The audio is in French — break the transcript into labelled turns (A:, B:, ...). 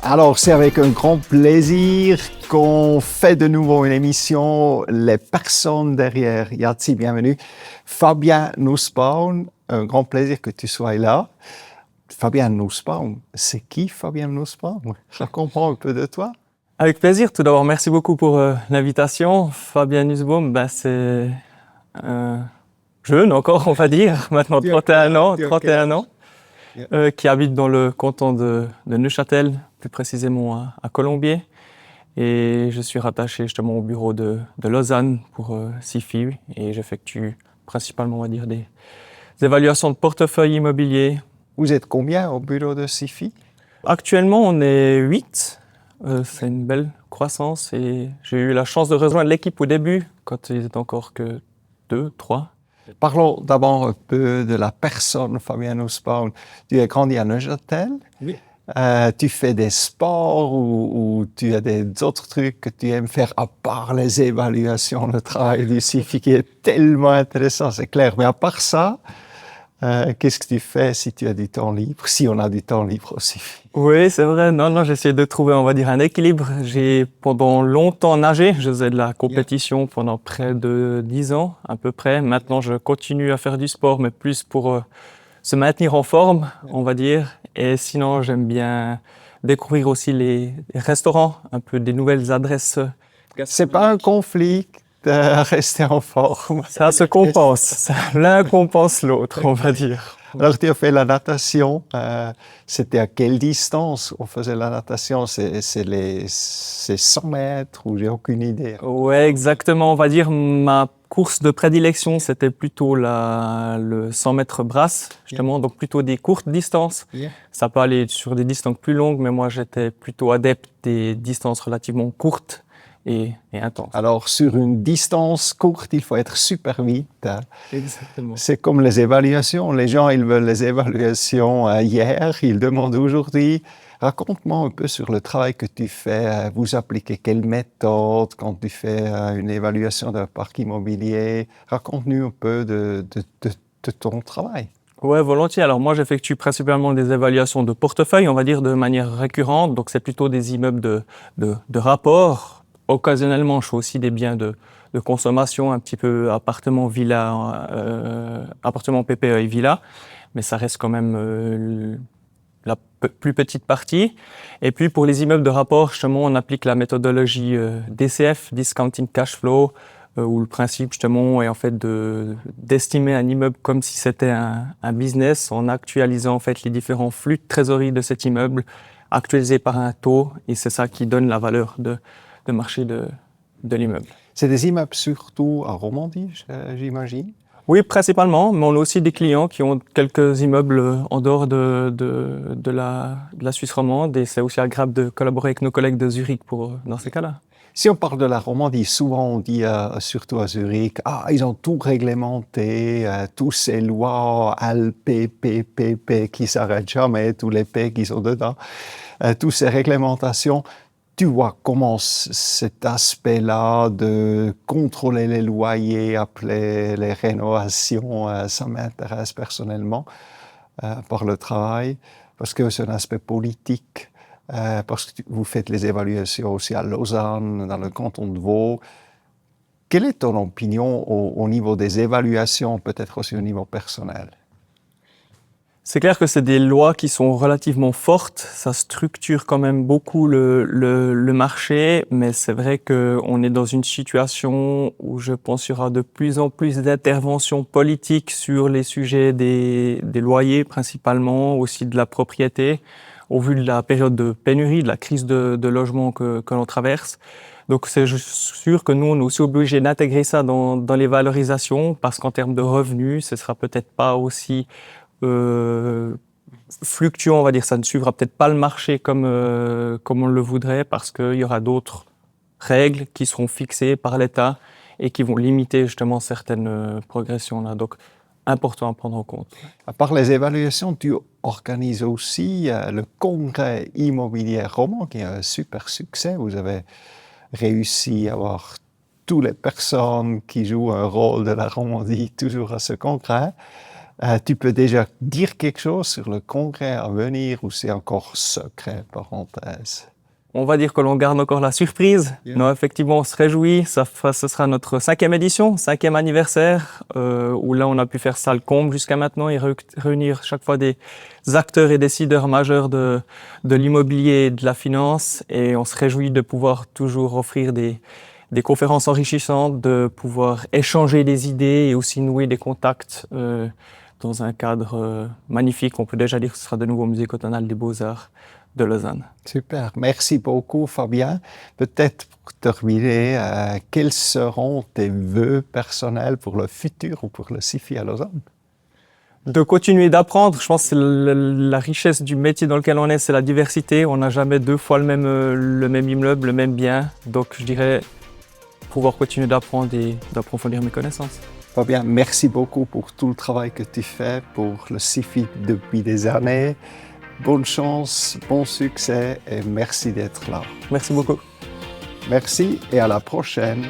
A: Alors, c'est avec un grand plaisir qu'on fait de nouveau une émission Les personnes derrière Yahtzee. Bienvenue. Fabien Nussbaum, un grand plaisir que tu sois là. Fabien Nussbaum, c'est qui Fabien Nussbaum? Je comprends un peu de toi.
B: Avec plaisir. Tout d'abord, merci beaucoup pour l'invitation. Fabien Nussbaum, c'est jeune encore, on va dire, maintenant 31 ans, qui habite dans le canton de Neuchâtel, plus précisément à Colombier. Et je suis rattaché justement au bureau de Lausanne pour SIFI et j'effectue principalement, on va dire, des évaluations de portefeuille immobilier.
A: Vous êtes combien au bureau de SIFI?
B: Actuellement, on est 8. C'est une belle croissance et j'ai eu la chance de rejoindre l'équipe au début, quand ils étaient encore que 2, 3.
A: Parlons d'abord un peu de la personne Fabien Nussbaum. Tu as grandi à Neuchâtel.
B: Oui.
A: Tu fais des sports ou tu as d'autres trucs que tu aimes faire à part les évaluations, le travail du SIFI qui est tellement intéressant, c'est clair. Mais à part ça, qu'est-ce que tu fais si tu as du temps libre, si on a du temps libre au SIFI?
B: Oui, c'est vrai. Non, j'essaie de trouver, on va dire, un équilibre. J'ai pendant longtemps nagé. Je faisais de la compétition pendant près de 10 ans, à peu près. Maintenant, je continue à faire du sport, mais plus pour se maintenir en forme, on va dire. Et sinon, j'aime bien découvrir aussi les restaurants, un peu des nouvelles adresses.
A: C'est pas un conflit de rester en forme.
B: Ça se compense. L'un compense l'autre, on va dire.
A: Alors, tu as fait la natation. C'était à quelle distance on faisait la natation? C'est 100 mètres ou j'ai aucune idée.
B: Ouais, exactement. On va dire ma course de prédilection, c'était plutôt le 100 mètres brasse, justement, donc plutôt des courtes distances. Ça peut aller sur des distances plus longues, mais moi, j'étais plutôt adepte des distances relativement courtes et intenses.
A: Alors, sur une distance courte, il faut être super vite.
B: Exactement.
A: C'est comme les évaluations. Les gens, ils veulent les évaluations hier, ils demandent aujourd'hui. Raconte-moi un peu sur le travail que tu fais. Vous appliquez quelle méthode quand tu fais une évaluation d'un parc immobilier? Raconte-nous un peu de ton travail.
B: Ouais, volontiers. Alors moi, j'effectue principalement des évaluations de portefeuille, on va dire de manière récurrente. Donc c'est plutôt des immeubles de rapport. Occasionnellement, je fais aussi des biens de consommation, un petit peu appartement, villa, appartement PPE et villa. Mais ça reste quand même la plus petite partie. Et puis pour les immeubles de rapport, justement, on applique la méthodologie DCF, Discounting Cash Flow, où le principe justement est en fait d'estimer un immeuble comme si c'était un business en actualisant en fait les différents flux de trésorerie de cet immeuble, actualisé par un taux, et c'est ça qui donne la valeur de marché de l'immeuble.
A: C'est des immeubles surtout à Romandie, j'imagine?
B: Oui, principalement, mais on a aussi des clients qui ont quelques immeubles en dehors de la Suisse romande, et c'est aussi agréable de collaborer avec nos collègues de Zurich dans ces cas-là.
A: Si on parle de la Romandie, souvent on dit, surtout à Zurich, ils ont tout réglementé, tous ces lois LPPPP qui s'arrêtent jamais, tous les P qui sont dedans, toutes ces réglementations. Tu vois comment cet aspect-là de contrôler les loyers, appeler les rénovations, ça m'intéresse personnellement par le travail, parce que c'est un aspect politique, parce que vous faites les évaluations aussi à Lausanne, dans le canton de Vaud. Quelle est ton opinion au niveau des évaluations, peut-être aussi au niveau personnel?
B: C'est clair que c'est des lois qui sont relativement fortes, ça structure quand même beaucoup le marché, mais c'est vrai qu'on est dans une situation où je pense qu'il y aura de plus en plus d'interventions politiques sur les sujets des loyers principalement, aussi de la propriété, au vu de la période de pénurie, de la crise de logement que l'on traverse. Donc c'est sûr que nous, on est aussi obligés d'intégrer ça dans les valorisations, parce qu'en termes de revenus, ce sera peut-être pas aussi fluctuant, on va dire. Ça ne suivra peut-être pas le marché comme on le voudrait, parce qu'il y aura d'autres règles qui seront fixées par l'État et qui vont limiter justement certaines progressions là. Donc, important à prendre en compte.
A: À part les évaluations, tu organises aussi le congrès immobilier roman, qui est un super succès. Vous avez réussi à avoir toutes les personnes qui jouent un rôle de la Romandie toujours à ce congrès. Tu peux déjà dire quelque chose sur le congrès à venir ou c'est encore secret, parenthèse?
B: On va dire que l'on garde encore la surprise.
A: Yeah.
B: Non, effectivement, on se réjouit. Ce sera notre 5e édition, 5e anniversaire, où là, on a pu faire salle comble jusqu'à maintenant et réunir chaque fois des acteurs et décideurs majeurs de l'immobilier et de la finance. Et on se réjouit de pouvoir toujours offrir des conférences enrichissantes, de pouvoir échanger des idées et aussi nouer des contacts dans un cadre magnifique. On peut déjà dire que ce sera de nouveau au Musée cantonal des Beaux-Arts de Lausanne.
A: Super, merci beaucoup Fabien. Peut-être pour terminer, quels seront tes vœux personnels pour le futur ou pour le CIFI à Lausanne?
B: De continuer d'apprendre, je pense que c'est la richesse du métier dans lequel on est, c'est la diversité. On n'a jamais 2 fois le même immeuble, le même bien. Donc je dirais pouvoir continuer d'apprendre et d'approfondir mes connaissances.
A: Fabien, merci beaucoup pour tout le travail que tu fais pour le CIFI depuis des années. Bonne chance, bon succès et merci d'être là.
B: Merci beaucoup.
A: Merci et à la prochaine.